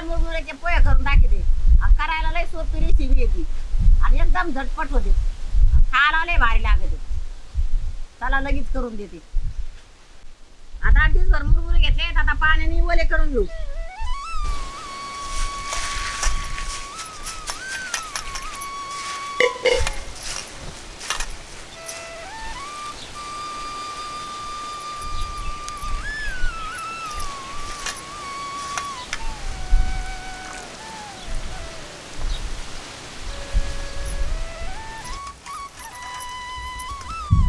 मुरमुऱ्याचे पोहे करून दाखवते. करायला लय सोपी रेसिपी येते आणि एकदम झटपट होते. खायला लय भारी लागते. चला लगेच करून देते. आता दिवसभर मुरमुरे घेतले, आता पाण्याने ओले करून घेऊ.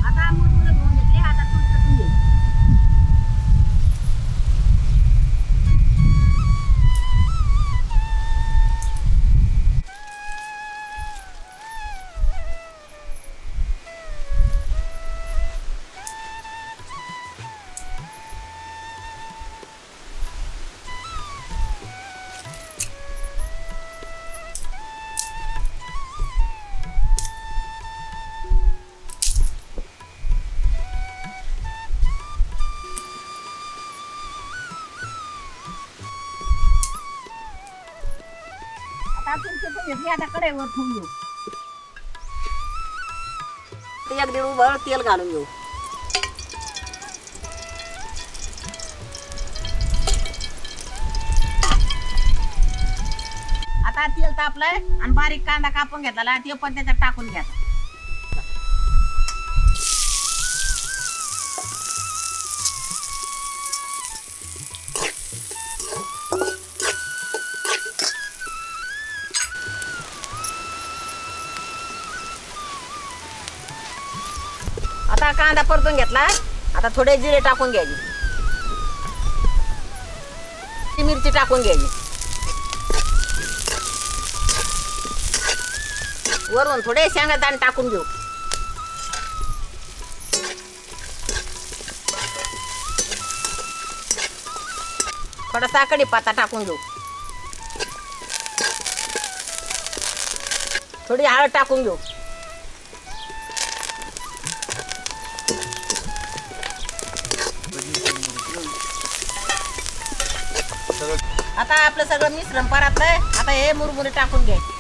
आता मुरमुरे धुवून घेतले, आता चूल पेटून घेऊ. आता चूल पेटून घेतली, आता कढईवर ठेवून घेऊ. एक दीड उभं तेल घालून घेऊ. आता तेल तापलंय आणि बारीक कांदा कापून घेतला ते पण त्याच्यात टाकून घ्यायचा. आता कांदा परतून घेतला, आता थोडे जिरे टाकून घ्यायचे. मिरची टाकून घ्यायची. वरून थोडे शेंगादाणे टाकून घेऊ. थोडासा कढीपत्ता टाकून घेऊ. थोडी हळद टाकून घेऊ. आता आपलं सगळं मिश्रण परतलंय, आता हे मुरमुरे टाकून घ्यायचे.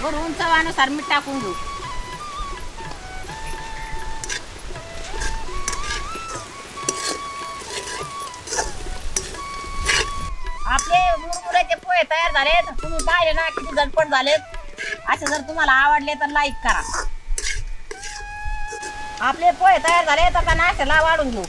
वरून चवानुसार मीठ टाकून घेऊ. आपले मुरमुऱ्याचे पोहे तयार झालेत. तुम्ही पाहिले ना किती झटपट झालेत. असे जर तुम्हाला आवडले तर लाईक करा. आपले पोहे तयार झालेत, आता नाश्त्याला वाढून घेऊ.